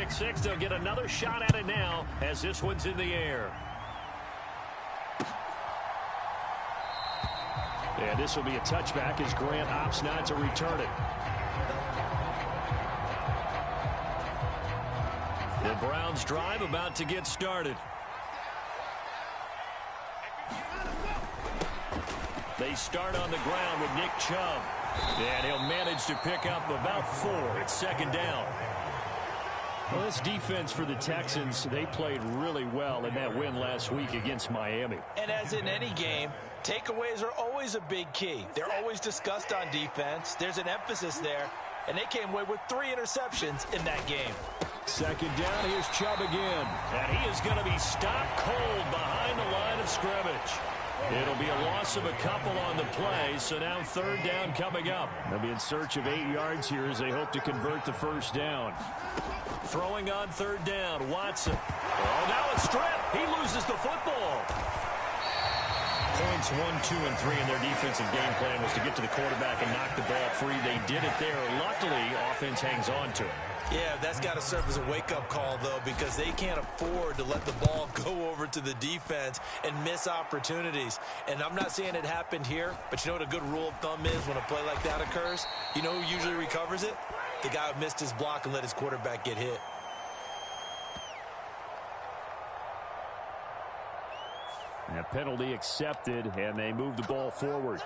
pick-6. They'll get another shot at it now as this one's in the air. And this will be a touchback as Grant opts not to return it. The Browns drive about to get started. They start on the ground with Nick Chubb. And he'll manage to pick up about 4. It's second down. Well, this defense for the Texans, they played really well in that win last week against Miami. And as in any game, takeaways are always a big key. They're always discussed on defense. There's an emphasis there. And they came away with 3 interceptions in that game. Second down, here's Chubb again. And he is going to be stopped cold behind the line of scrimmage. It'll be a loss of a couple on the play, so now third down coming up. They'll be in search of 8 yards here as they hope to convert the first down. Throwing on third down, Watson. Oh, now a strip. He loses the football. Points 1, 2, and 3 in their defensive game plan was to get to the quarterback and knock the ball free. They did it there. Luckily, offense hangs on to it. Yeah, that's got to serve as a wake-up call, though, because they can't afford to let the ball go over to the defense and miss opportunities. And I'm not saying it happened here, but you know what a good rule of thumb is when a play like that occurs? You know who usually recovers it? The guy who missed his block and let his quarterback get hit. And a penalty accepted, and they move the ball forward.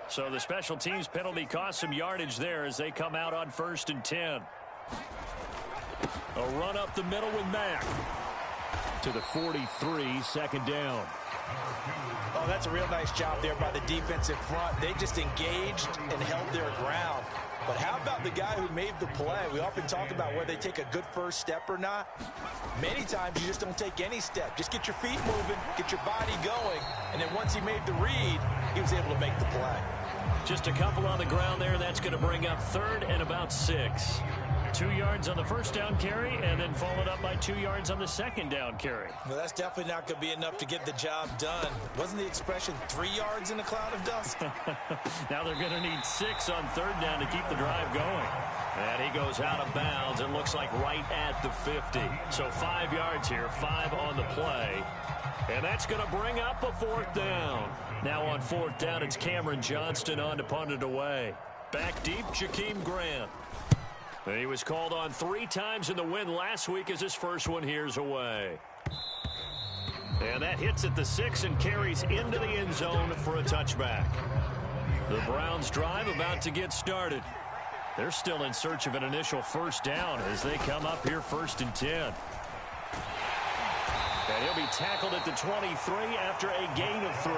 So the special teams penalty cost some yardage there as they come out on 1st and 10. A run up the middle with Mack. To the 43, second down. Oh, that's a real nice job there by the defensive front. They just engaged and held their ground. But how about the guy who made the play? We often talk about whether they take a good first step or not. Many times you just don't take any step. Just get your feet moving, get your body going, and then once he made the read, he was able to make the play. Just a couple on the ground there. That's going to bring up third and about 6. 2 yards on the first down carry, and then followed up by 2 yards on the second down carry. Well, that's definitely not going to be enough to get the job done. Wasn't the expression 3 yards in a cloud of dust? Now they're going to need 6 on third down to keep the drive going. And he goes out of bounds. It looks like right at the 50. So 5 yards here, 5 on the play. And that's going to bring up a 4th down. Now on 4th down, it's Cameron Johnston on to punt it away. Back deep, Jakeem Grant. And he was called on 3 times in the win last week as his first one here's away. And that hits at the 6 and carries into the end zone for a touchback. The Browns drive about to get started. They're still in search of an initial first down as they come up here 1st and 10. And he'll be tackled at the 23 after a gain of 3.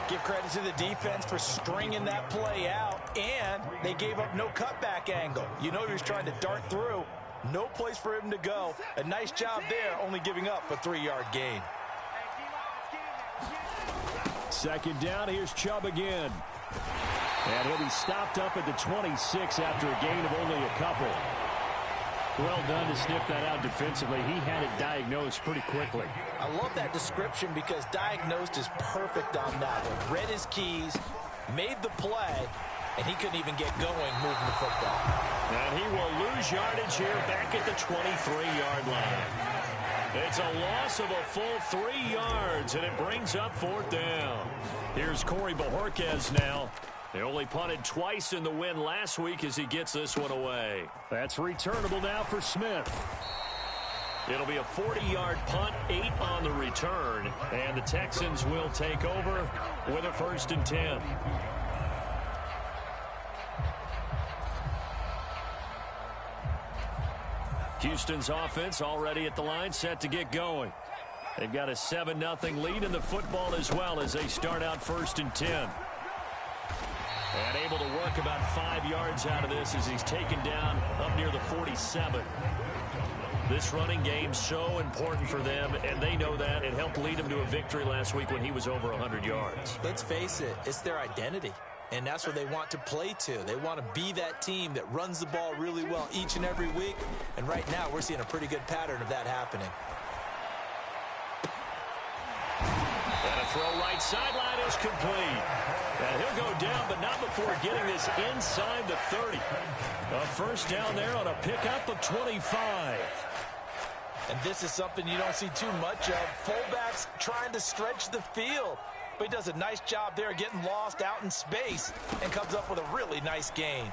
Give credit to the defense for stringing that play out, and they gave up no cutback angle. You know he was trying to dart through. No place for him to go. A nice job there, only giving up a 3-yard gain. Second down, here's Chubb again. And he'll be stopped up at the 26 after a gain of only a couple. Well done to sniff that out defensively. He had it diagnosed pretty quickly. I love that description because diagnosed is perfect on that one. Read his keys, made the play, and he couldn't even get going moving the football. And he will lose yardage here back at the 23-yard line. It's a loss of a full 3 yards, and it brings up 4th down. Here's Corey Bojorquez now. They only punted twice in the win last week as he gets this one away. That's returnable now for Smith. It'll be a 40-yard punt, 8 on the return, and the Texans will take over with a 1st and 10. Houston's offense already at the line, set to get going. They've got a 7-0 lead in the football as well as they start out 1st and 10. And able to work about 5 yards out of this as he's taken down up near the 47. This running game so important for them, and they know that. It helped lead them to a victory last week when he was over 100 yards. Let's face it, it's their identity, and that's what they want to play to. They want to be that team that runs the ball really well each and every week, and right now we're seeing a pretty good pattern of that happening. And a throw right sideline is complete. And he'll go down, but not before getting this inside the 30. A first down there on a pickup of 25. And this is something you don't see too much of. Fullbacks trying to stretch the field. But he does a nice job there getting lost out in space and comes up with a really nice gain.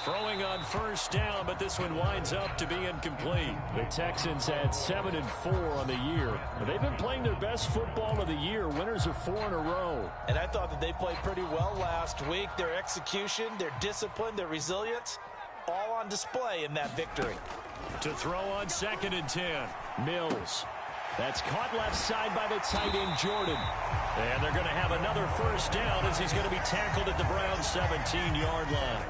Throwing on first down, but this one winds up to be incomplete. The Texans had 7-4 on the year. They've been playing their best football of the year, winners of 4 in a row. And I thought that they played pretty well last week. Their execution, their discipline, their resilience, all on display in that victory. To throw on 2nd and 10, Mills. That's caught left side by the tight end, Jordan. And they're going to have another first down as he's going to be tackled at the Browns' 17-yard line.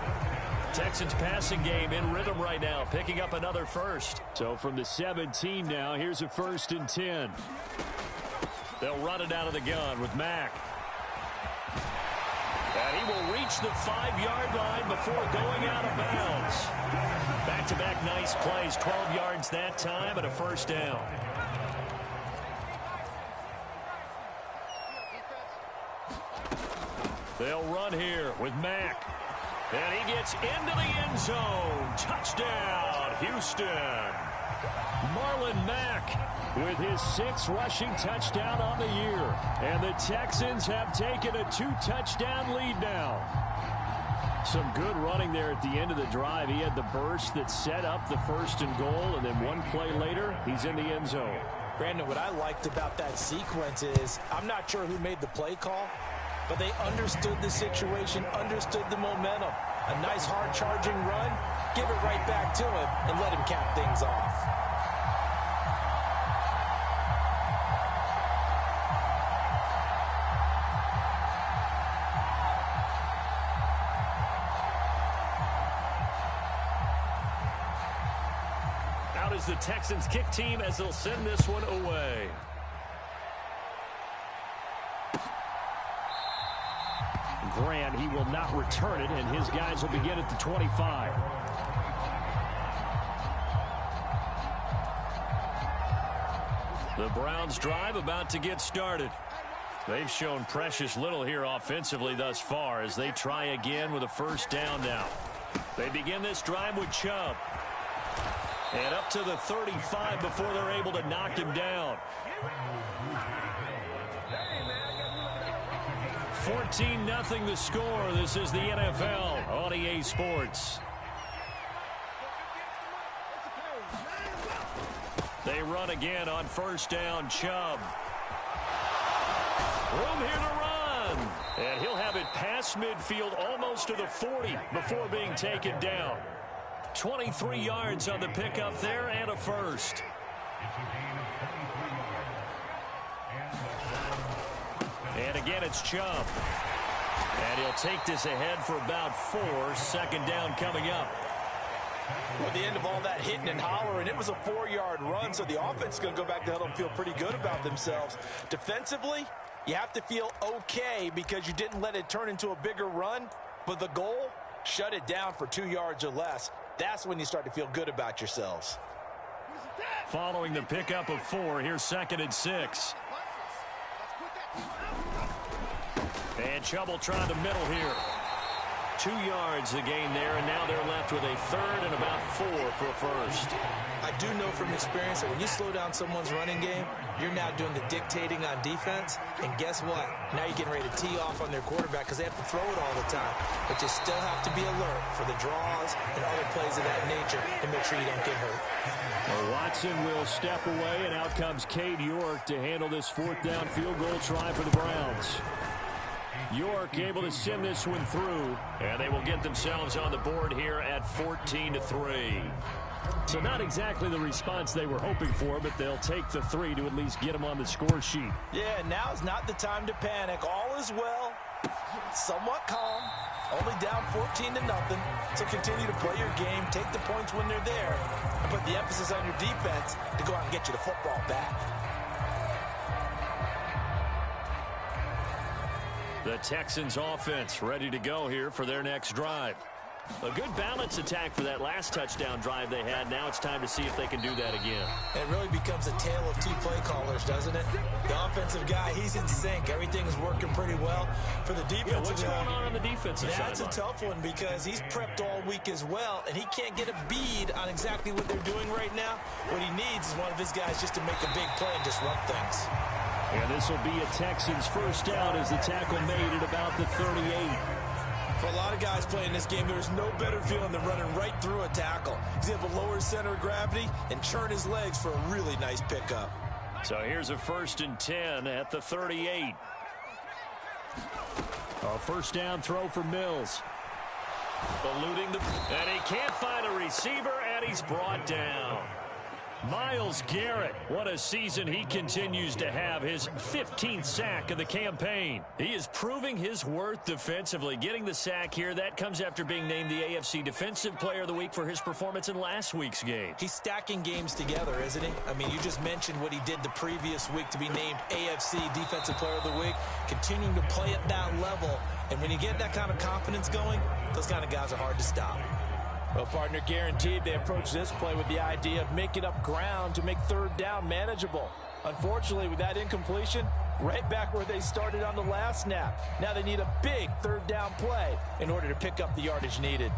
Texans passing game in rhythm right now, picking up another first. So from the 17 now, here's a 1st and 10. They'll run it out of the gun with Mack. And he will reach the 5-yard line before going out of bounds. Back-to-back nice plays, 12 yards that time and a first down. They'll run here with Mack. And he gets into the end zone. Touchdown, Houston. Marlon Mack with his 6th rushing touchdown on the year. And the Texans have taken a 2-touchdown lead now. Some good running there at the end of the drive. He had the burst that set up the 1st and goal, and then one play later, he's in the end zone. Brandon, what I liked about that sequence is, I'm not sure who made the play call, but they understood the situation, understood the momentum. A nice hard charging run, give it right back to him and let him cap things off. Out is the Texans kick team as they'll send this one away. Grant, he will not return it, and his guys will begin at the 25. The Browns drive about to get started. They've shown precious little here offensively thus far as they try again with a first down now. They begin this drive with Chubb. And up to the 35 before they're able to knock him down. 14-0 the score. This is the NFL on EA Sports. They run again on first down. Chubb. Room here to run. And he'll have it past midfield almost to the 40 before being taken down. 23 yards on the pickup there and a first. And again, it's Chubb. And he'll take this ahead for about 4. 2nd down coming up. Well, at the end of all that hitting and hollering, it was a 4-yard run, so the offense is going to go back to huddle and feel pretty good about themselves. Defensively, you have to feel okay because you didn't let it turn into a bigger run, but the goal, shut it down for 2 yards or less. That's when you start to feel good about yourselves. Following the pickup of 4, here's 2nd and 6. And Chubb will try the middle here. 2 yards the gain there, and now they're left with a 3rd and about 4 for a first. I do know from experience that when you slow down someone's running game, you're now doing the dictating on defense, and guess what? Now you're getting ready to tee off on their quarterback because they have to throw it all the time. But you still have to be alert for the draws and other plays of that nature to make sure you don't get hurt. Well, Watson will step away, and out comes Cade York to handle this 4th down field goal try for the Browns. York able to send this one through, and they will get themselves on the board here at 14-3. So not exactly the response they were hoping for, but they'll take the 3 to at least get them on the score sheet. Yeah, now's not the time to panic. All is well, somewhat calm, only down 14-0. So continue to play your game, take the points when they're there, and put the emphasis on your defense to go out and get you the football back. The Texans offense ready to go here for their next drive. A good balance attack for that last touchdown drive they had. Now it's time to see if they can do that again. It really becomes a tale of two play callers, doesn't it? The offensive guy, he's in sync. Everything is working pretty well. For the defensive what's going on the defensive side? That's a tough one because he's prepped all week as well, and he can't get a bead on exactly what they're doing right now. What he needs is one of his guys just to make a big play and disrupt things. And this will be a Texans first down as the tackle made at about the 38. For a lot of guys playing this game, there's no better feeling than running right through a tackle. He's able to lower his center of gravity and churn his legs for a really nice pickup. So here's a 1st and 10 at the 38. A first down throw for Mills. Eluding and he can't find a receiver, and he's brought down. Myles Garrett, what a season he continues to have, his 15th sack of the campaign. He is proving his worth defensively. Getting the sack here, that comes after being named the AFC Defensive Player of the Week for his performance in last week's game. He's stacking games together, isn't he? I mean, you just mentioned what he did the previous week to be named AFC Defensive Player of the Week, continuing to play at that level. And when you get that kind of confidence going, those kind of guys are hard to stop. Well, partner, guaranteed they approach this play with the idea of making up ground to make third down manageable. Unfortunately, with that incompletion, right back where they started on the last snap. Now they need a big third down play in order to pick up the yardage needed.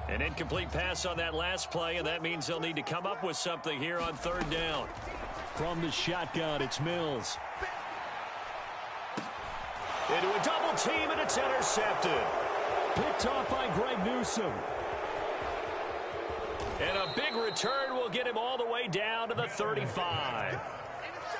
An incomplete pass on that last play, and that means they'll need to come up with something here on third down. From the shotgun, it's Mills. Into a double team, and it's intercepted. Picked off by Greg Newsome. And a big return will get him all the way down to the 35.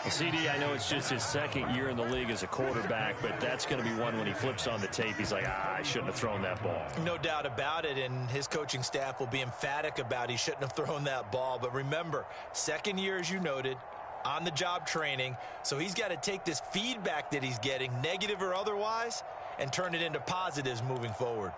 CD, I know it's just his second year in the league as a quarterback, but that's going to be one when he flips on the tape. He's like, I shouldn't have thrown that ball. No doubt about it, and his coaching staff will be emphatic about he shouldn't have thrown that ball. But remember, second year, as you noted, on-the-job training, so he's got to take this feedback that he's getting, negative or otherwise, and turn it into positives moving forward.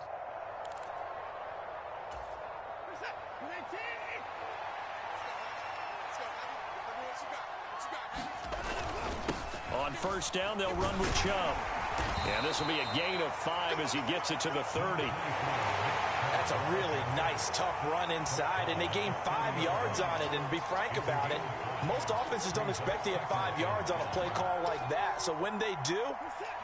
On first down, they'll run with Chubb. And this will be a gain of 5 as he gets it to the 30. That's a really nice, tough run inside, and they gain 5 yards on it. And to be frank about it, most offenses don't expect to get 5 yards on a play call like that. So when they do,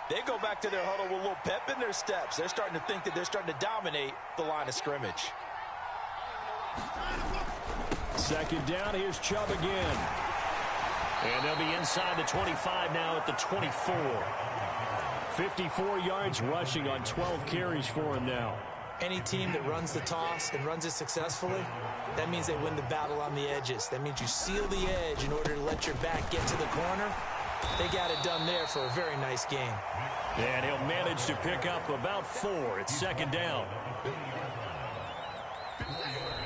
they go back to their huddle with a little pep in their steps. They're starting to think that they're starting to dominate the line of scrimmage. Second down, here's Chubb again. And they'll be inside the 25 now at the 24. 54 yards rushing on 12 carries for him now. Any team that runs the toss and runs it successfully, that means they win the battle on the edges. That means you seal the edge in order to let your back get to the corner. They got it done there for a very nice game. And he'll manage to pick up about 4. It's second down.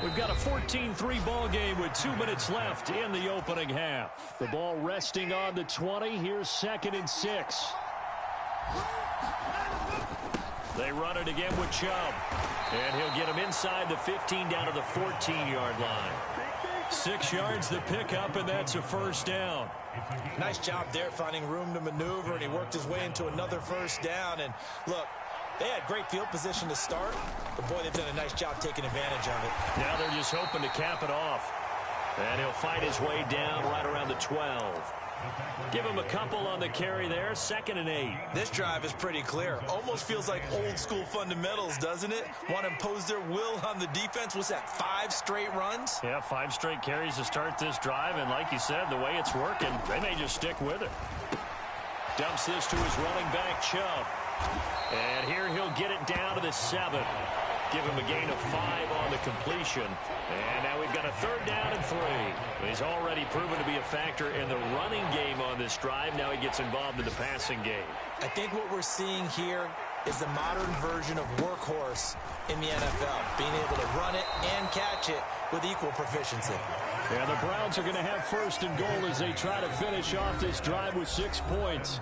We've got a 14-3 ball game with 2 minutes left in the opening half. The ball resting on the 20. Here's 2nd and 6. They run it again with Chubb. And he'll get him inside the 15 down to the 14-yard line. 6 yards the pickup, and that's a first down. Nice job there finding room to maneuver, and he worked his way into another first down. And look, they had great field position to start, but boy, they've done a nice job taking advantage of it. Now they're just hoping to cap it off. And he'll fight his way down right around the 12. Give him a couple on the carry there. 2nd and 8. This drive is pretty clear. Almost feels like old school fundamentals, doesn't it? Want to impose their will on the defense. What's that, 5 straight runs? Yeah, 5 straight carries to start this drive. And like you said, the way it's working, they may just stick with it. Dumps this to his running back, Chubb. And here he'll get it down to the 7. Give him a gain of 5 on the completion. And now we've got a 3rd down and 3. He's already proven to be a factor in the running game on this drive. Now he gets involved in the passing game. I think what we're seeing here is the modern version of workhorse in the NFL. Being able to run it and catch it with equal proficiency. Yeah, the Browns are going to have 1st and goal as they try to finish off this drive with 6 points.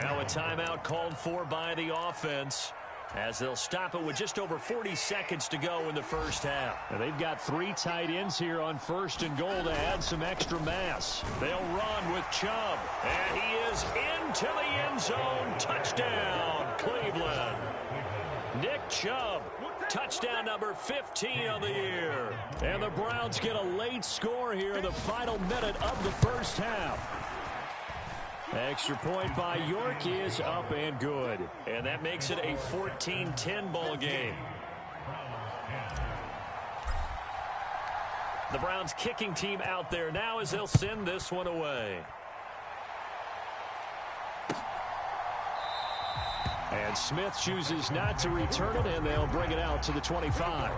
Now a timeout called for by the offense. as they'll stop it with just over 40 seconds to go in the first half. And they've got 3 tight ends here on 1st and goal to add some extra mass. They'll run with Chubb, and he is into the end zone. Touchdown, Cleveland. Nick Chubb, touchdown number 15 on the year. And the Browns get a late score here in the final minute of the first half. Extra point by York is up and good. And that makes it a 14-10 ball game. The Browns kicking team out there now as they'll send this one away. And Smith chooses not to return it, and they'll bring it out to the 25.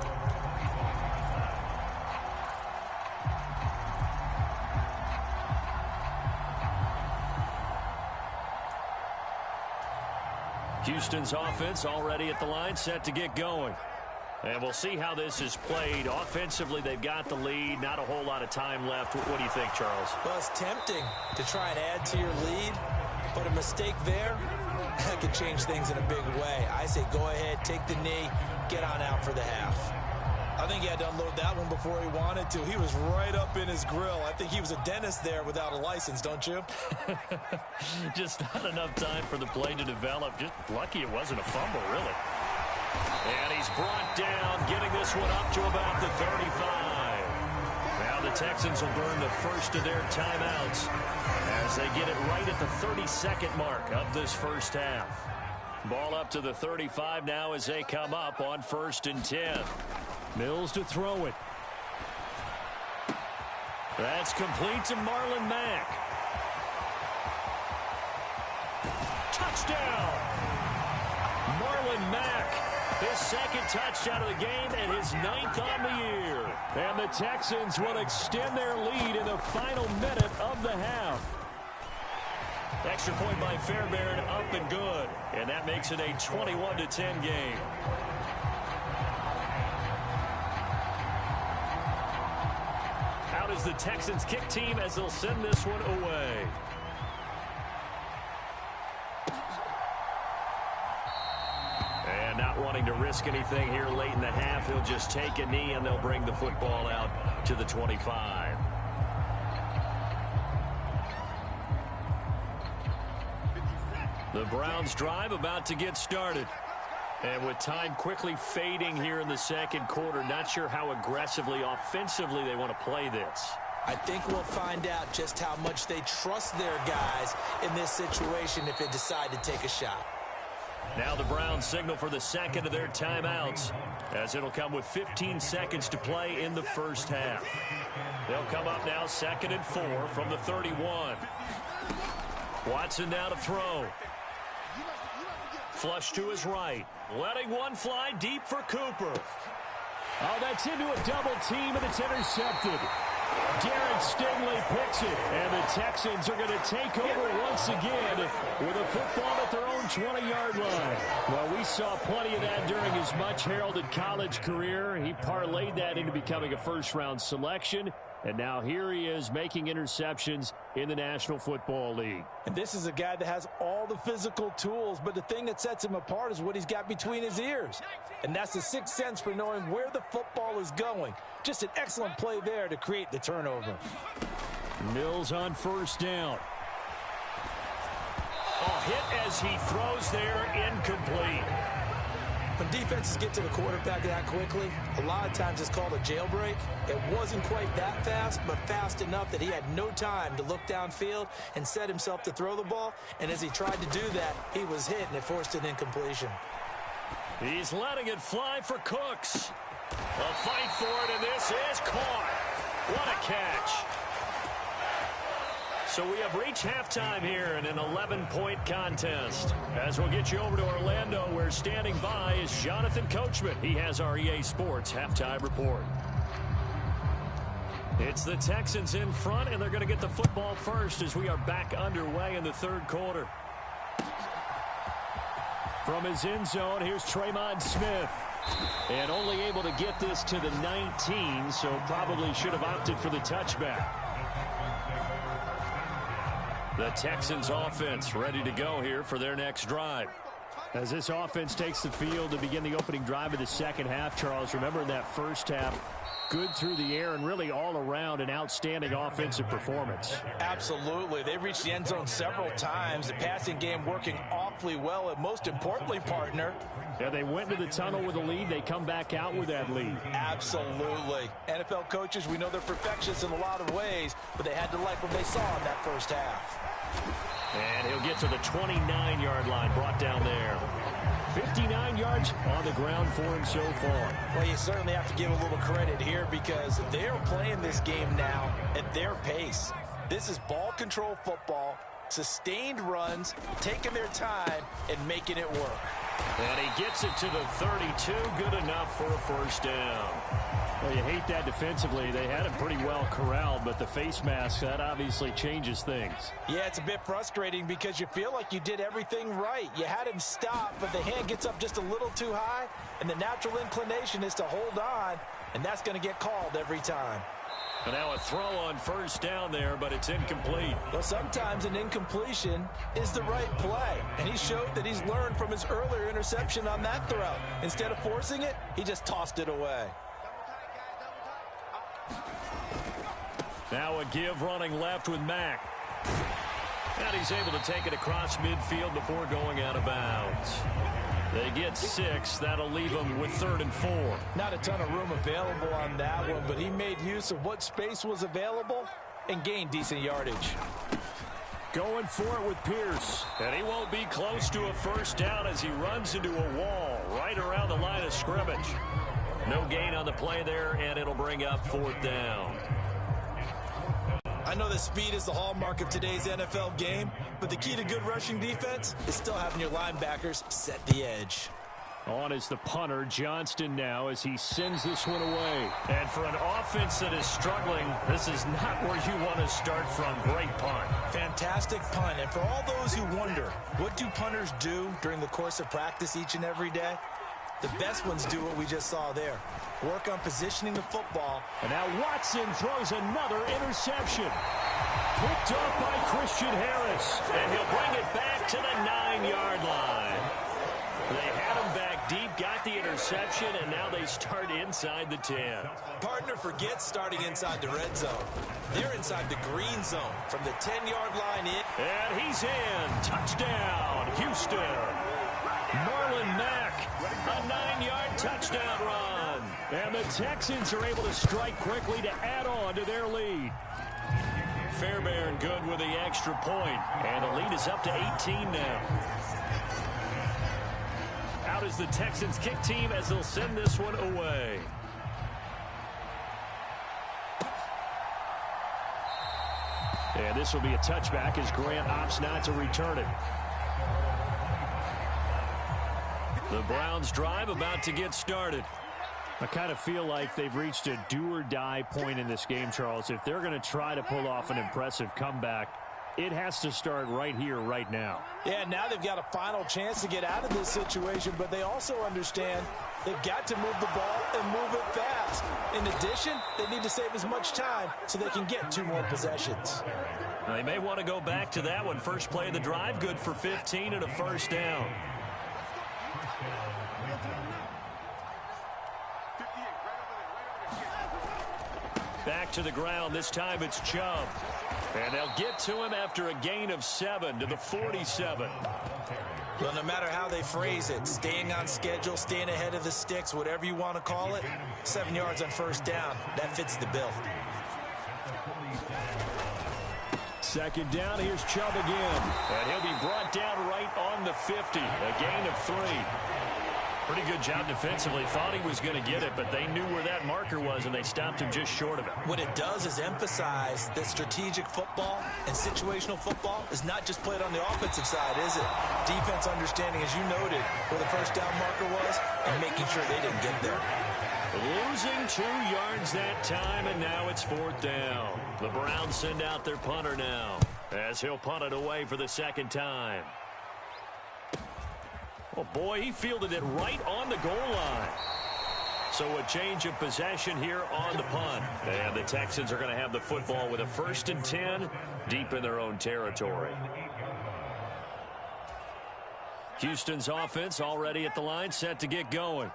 Houston's offense already at the line, set to get going. And we'll see how this is played. Offensively, they've got the lead. Not a whole lot of time left. What do you think, Charles? Well, it's tempting to try and add to your lead, but a mistake there, that could change things in a big way. I say go ahead, take the knee, get on out for the half. I think he had to unload that one before he wanted to. He was right up in his grill. I think he was a dentist there without a license, don't you? Just not enough time for the play to develop. Just lucky it wasn't a fumble, really. And he's brought down, getting this one up to about the 35. Now the Texans will burn the first of their timeouts as they get it right at the 32nd mark of this first half. Ball up to the 35 now as they come up on 1st and 10. Mills to throw it. That's complete to Marlon Mack. Touchdown! Marlon Mack, his 2nd touchdown of the game and his 9th on the year. And the Texans will extend their lead in the final minute of the half. Extra point by Fairbairn, up and good. And that makes it a 21-10 game. Out is the Texans kick team as they'll send this one away. And not wanting to risk anything here late in the half, he'll just take a knee and they'll bring the football out to the 25. The Browns drive about to get started. And with time quickly fading here in the second quarter, not sure how aggressively, offensively they want to play this. I think we'll find out just how much they trust their guys in this situation if they decide to take a shot. Now the Browns signal for the second of their timeouts, as it'll come with 15 seconds to play in the first half. They'll come up now 2nd and 4 from the 31. Watson now to throw. Flush to his right. Letting one fly deep for Cooper. Oh, that's into a double team, and it's intercepted. Darren Stingley picks it, and the Texans are going to take over once again with a football at their own 20-yard line. Well, we saw plenty of that during his much-heralded college career. He parlayed that into becoming a first-round selection, and now here he is making interceptions in the National Football League. And this is a guy that has all the physical tools, but the thing that sets him apart is what he's got between his ears. And that's the sixth sense for knowing where the football is going. Just an excellent play there to create the turnover. Mills on 1st down. A hit as he throws there, incomplete. When defenses get to the quarterback that quickly, a lot of times it's called a jailbreak. It wasn't quite that fast, but fast enough that he had no time to look downfield and set himself to throw the ball. And as he tried to do that, he was hit, and it forced an incompletion. He's letting it fly for Cooks. A fight for it, and this is caught. What a catch. So we have reached halftime here in an 11-point contest. As we'll get you over to Orlando, where standing by is Jonathan Coachman. He has our EA Sports halftime report. It's the Texans in front, and they're going to get the football first as we are back underway in the third quarter. From his end zone, here's Tremon Smith. And only able to get this to the 19, so probably should have opted for the touchback. The Texans offense ready to go here for their next drive. As this offense takes the field to begin the opening drive of the second half, Charles, remember in that first half, good through the air and really all around an outstanding offensive performance. Absolutely. They reached the end zone several times. The passing game working awfully well, and most importantly, partner, yeah, they went to the tunnel with a lead. They come back out with that lead. Absolutely. NFL coaches, we know they're perfectionists in a lot of ways, but they had to like what they saw in that first half. And he'll get to the 29-yard line, brought down there. 59 yards on the ground for him so far. Well, you certainly have to give a little credit here because they're playing this game now at their pace. This is ball control football, sustained runs, taking their time, and making it work. And he gets it to the 32, good enough for a first down. Well, you hate that defensively. They had him pretty well corralled, but the face mask, that obviously changes things. Yeah, it's a bit frustrating because you feel like you did everything right. You had him stop, but the hand gets up just a little too high, and the natural inclination is to hold on, and that's going to get called every time. And now a throw on first down there, but it's incomplete. Well, sometimes an incompletion is the right play, and he showed that he's learned from his earlier interception on that throw. Instead of forcing it, he just tossed it away. Now a give running left with Mack. And he's able to take it across midfield before going out of bounds. They get 6. That'll leave them with 3rd and 4. Not a ton of room available on that one, but he made use of what space was available and gained decent yardage. Going for it with Pierce. And he won't be close to a first down as he runs into a wall right around the line of scrimmage. No gain on the play there, and it'll bring up 4th down. I know that speed is the hallmark of today's NFL game, but the key to good rushing defense is still having your linebackers set the edge. On is the punter, Johnston, now as he sends this one away. And for an offense that is struggling, this is not where you want to start from. Great punt. Fantastic punt. And for all those who wonder, what do punters do during the course of practice each and every day? The best ones do what we just saw there. Work on positioning the football. And now Watson throws another interception. Picked up by Christian Harris. And he'll bring it back to the 9-yard line. They had him back deep, got the interception, and now they start inside the 10. Partner forgets starting inside the red zone. They're inside the green zone from the 10-yard line in. And he's in. Touchdown, Houston. Marlon Mack, a 9-yard touchdown run. And the Texans are able to strike quickly to add on to their lead. Fairbairn good with the extra point. And the lead is up to 18 now. Out is the Texans kick team as they'll send this one away. And this will be a touchback as Grant opts not to return it. The Browns drive about to get started. I kind of feel like they've reached a do-or-die point in this game, Charles. If they're going to try to pull off an impressive comeback, it has to start right here, right now. Yeah, now they've got a final chance to get out of this situation, but they also understand they've got to move the ball and move it fast. In addition, they need to save as much time so they can get 2 more possessions. They may want to go back to that one. First play of the drive, good for 15 and a first down. Back to the ground. This time it's Chubb. And they'll get to him after a gain of 7 to the 47. Well, no matter how they phrase it, staying on schedule, staying ahead of the sticks, whatever you want to call it, 7 yards on first down, that fits the bill. Second down, here's Chubb again. And he'll be brought down right on the 50. A gain of 3. Pretty good job defensively. Thought he was going to get it, but they knew where that marker was, and they stopped him just short of it. What it does is emphasize that strategic football and situational football is not just played on the offensive side, is it? Defense understanding, as you noted, where the first down marker was and making sure they didn't get there. Losing 2 yards that time, and now it's 4th down. The Browns send out their punter now as he'll punt it away for the second time. Oh, boy, he fielded it right on the goal line. So a change of possession here on the punt. And the Texans are going to have the football with a 1st and 10 deep in their own territory. Houston's offense already at the line, set to get going.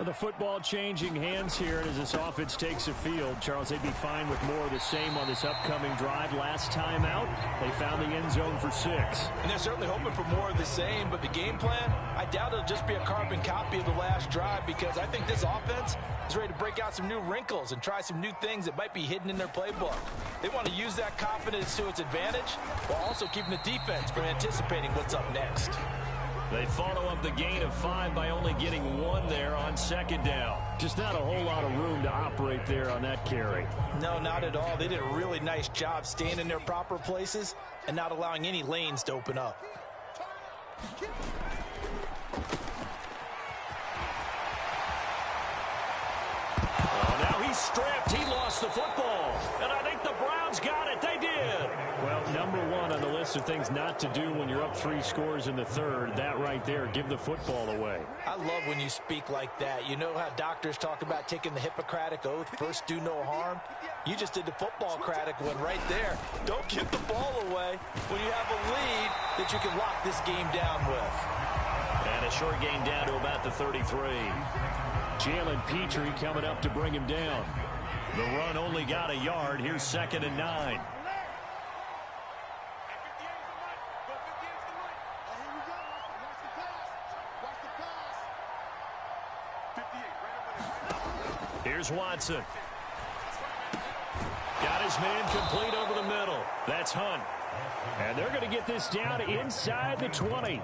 The football changing hands here as this offense takes the field. Charles, they'd be fine with more of the same on this upcoming drive. Last time out, they found the end zone for 6. And they're certainly hoping for more of the same, but the game plan, I doubt it'll just be a carbon copy of the last drive, because I think this offense is ready to break out some new wrinkles and try some new things that might be hidden in their playbook. They want to use that confidence to its advantage while also keeping the defense from anticipating what's up next. They follow up the gain of 5 by only getting 1 there on second down. Just not a whole lot of room to operate there on that carry. No, not at all. They did a really nice job staying in their proper places and not allowing any lanes to open up. Oh, now he's stripped. He lost the football. And I think the Browns got it. They did. Well, number 1 on the list of things not to do when you're up 3 scores in the third, that right there, give the football away. I love when you speak like that. You know how doctors talk about taking the Hippocratic Oath, first do no harm? You just did the football-cratic one right there. Don't give the ball away when you have a lead that you can lock this game down with. And a short gain down to about the 33. Jalen Petrie coming up to bring him down. The run only got a yard. Here's 2nd and 9. Here's Watson. Got his man complete over the middle. That's Hunt. And they're going to get this down inside the 20.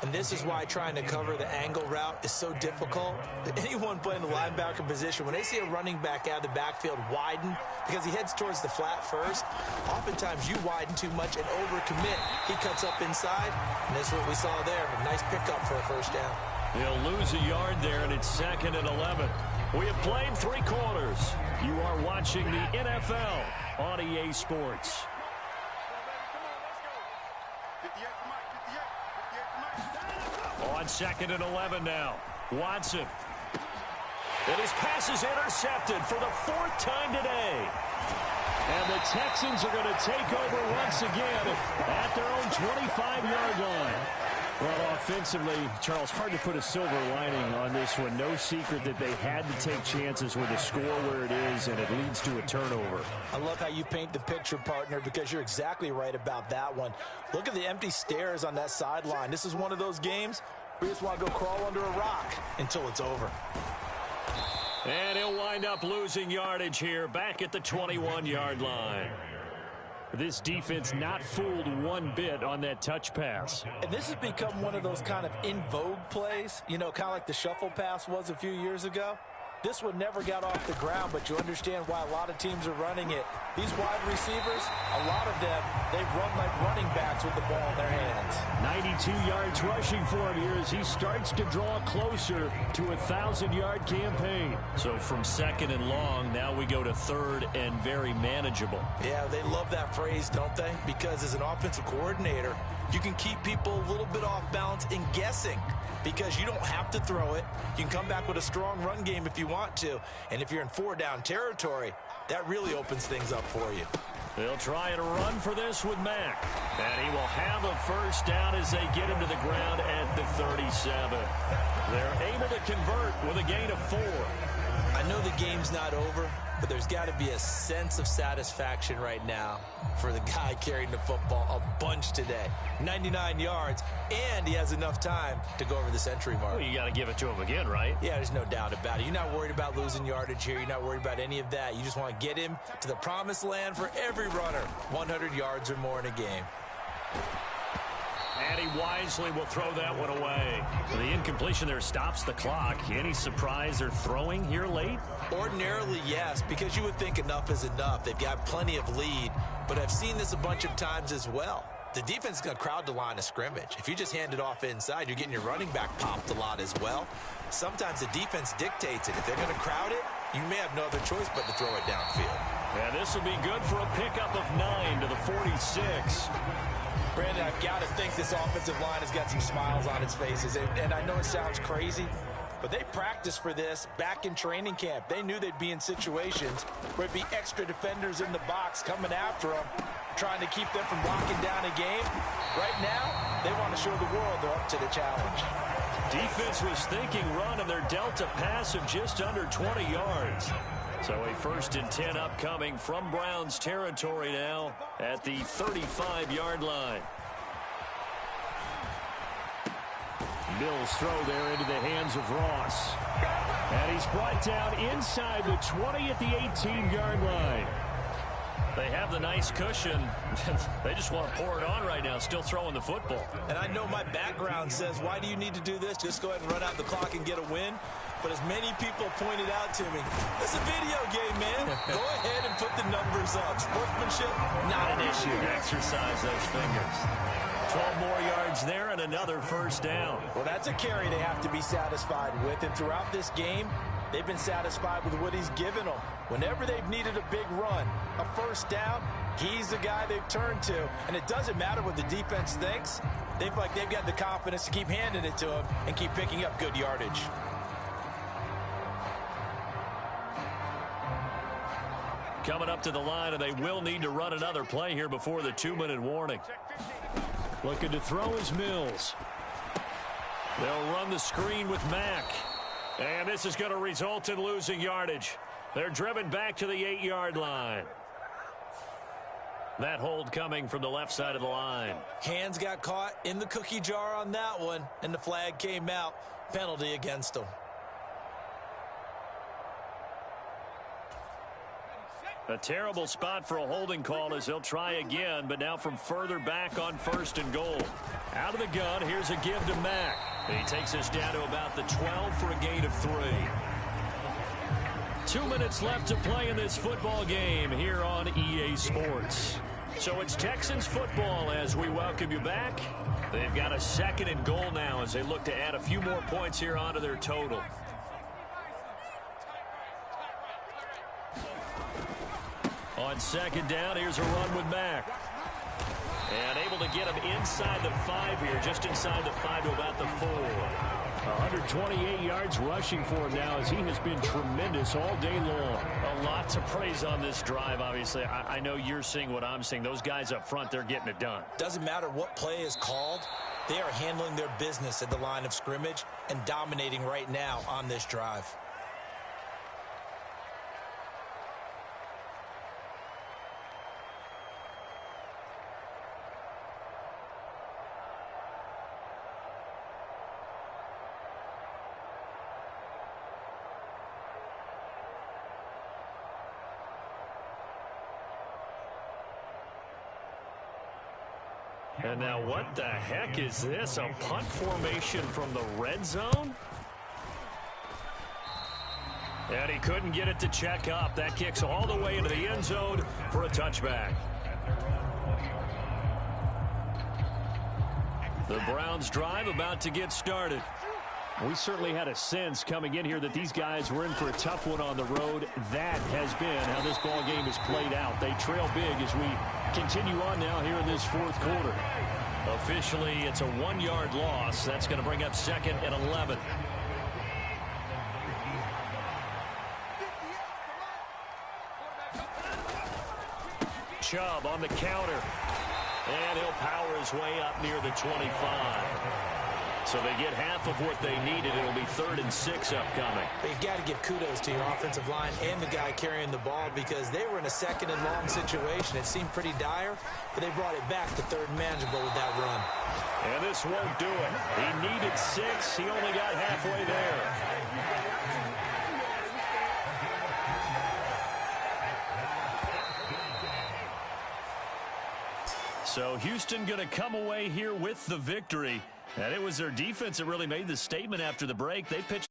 And this is why trying to cover the angle route is so difficult. Anyone playing the linebacker position, when they see a running back out of the backfield widen because he heads towards the flat first, oftentimes you widen too much and overcommit. He cuts up inside, and that's what we saw there. A nice pickup for a first down. They'll lose a yard there, and it's 2nd and 11. We have played 3 quarters. You are watching the NFL on EA Sports. On 2nd and 11 now. Watson. And his pass is intercepted for the 4th time today. And the Texans are going to take over once again at their own 25-yard line. Well, offensively, Charles, hard to put a silver lining on this one. No secret that they had to take chances with the score where it is, and it leads to a turnover. I love how you paint the picture, partner, because you're exactly right about that one. Look at the empty stairs on that sideline. This is one of those games where you just want to go crawl under a rock until it's over. And he'll wind up losing yardage here back at the 21-yard line. This defense not fooled one bit on that touch pass. And this has become one of those kind of in vogue plays, you know, kind of like the shuffle pass was a few years ago. This one never got off the ground, but you understand why a lot of teams are running it. These wide receivers, a lot of them, they've run like running backs with the ball in their hands. 92 yards rushing for him here as he starts to draw closer to a 1,000-yard campaign. So from 2nd and long, now we go to 3rd and very manageable. Yeah, they love that phrase, don't they? Because as an offensive coordinator, you can keep people a little bit off balance and guessing because you don't have to throw it. You can come back with a strong run game if you want to. And if you're in 4-down territory, that really opens things up for you. They'll try and run for this with Mack. And he will have a first down as they get him to the ground at the 37. They're able to convert with a gain of 4. I know the game's not over, but there's got to be a sense of satisfaction right now for the guy carrying the football a bunch today. 99 yards, and he has enough time to go over the century mark. Well, you got to give it to him again, right? Yeah, there's no doubt about it. You're not worried about losing yardage here. You're not worried about any of that. You just want to get him to the promised land for every runner. 100 yards or more in a game. And he wisely will throw that one away. The incompletion there stops the clock. Any surprise they're throwing here late? Ordinarily, yes, because you would think enough is enough. They've got plenty of lead, but I've seen this a bunch of times as well. The defense is going to crowd the line of scrimmage. If you just hand it off inside, you're getting your running back popped a lot as well. Sometimes the defense dictates it. If they're going to crowd it, you may have no other choice but to throw it downfield. And this will be good for a pickup of 9 to the 46. Brandon, I've got to think this offensive line has got some smiles on its faces. And I know it sounds crazy, but they practiced for this back in training camp. They knew they'd be in situations where it'd be extra defenders in the box coming after them. trying to keep them from locking down a game. Right now, they want to show the world they're up to the challenge. Defense was thinking run, and they're dealt a pass of just under 20 yards. So a 1st and 10 upcoming from Browns territory now at the 35-yard line. Mills throw there into the hands of Ross. And he's brought down inside the 20 at the 18-yard line. They have the nice cushion. They just want to pour it on right now, still throwing the football. And I know my background says, why do you need to do this? Just go ahead and run out the clock and get a win. But as many people pointed out to me, it's a video game, man. Go ahead and put the numbers up. Sportsmanship, not an issue. Exercise those fingers. 12 more yards there and another 1st down. Well, that's a carry they have to be satisfied with. And throughout this game, they've been satisfied with what he's given them. Whenever they've needed a big run, a 1st down, he's the guy they've turned to. And it doesn't matter what the defense thinks. They've got the confidence to keep handing it to him and keep picking up good yardage. Coming up to the line, and they will need to run another play here before the 2-minute warning. Looking to throw is Mills. They'll run the screen with Mack. And this is going to result in losing yardage. They're driven back to the 8-yard line. That hold coming from the left side of the line. Hands got caught in the cookie jar on that one, and the flag came out. Penalty against them. A terrible spot for a holding call as they'll try again, but now from further back on 1st and goal. Out of the gun, here's a give to Mack. He takes us down to about the 12 for a gain of 3. 2 minutes left to play in this football game here on EA Sports. So it's Texans football as we welcome you back. They've got a 2nd and goal now as they look to add a few more points here onto their total. On 2nd down, here's a run with Mack. And able to get him inside the 5 here, just inside the 5 to about the 4. 128 yards rushing for him now as he has been tremendous all day long. A lot to praise on this drive, obviously. I know you're seeing what I'm seeing. Those guys up front, they're getting it done. Doesn't matter what play is called. They are handling their business at the line of scrimmage and dominating right now on this drive. And now what the heck is this? A punt formation from the red zone? And he couldn't get it to check up. That kicks all the way into the end zone for a touchback. The Browns drive about to get started. We certainly had a sense coming in here that these guys were in for a tough one on the road. That has been how this ball game is played out. They trail big as we continue on now here in this 4th quarter. Officially, it's a 1-yard loss. That's going to bring up 2nd and 11. Chubb on the counter. And he'll power his way up near the 25. So they get half of what they needed. It'll be 3rd and 6 upcoming. But you've got to give kudos to your offensive line and the guy carrying the ball because they were in a 2nd and long situation. It seemed pretty dire, but they brought it back to 3rd and manageable with that run. And this won't do it. He needed 6. He only got halfway there. So Houston going to come away here with the victory. And it was their defense that really made the statement after the break. They pitched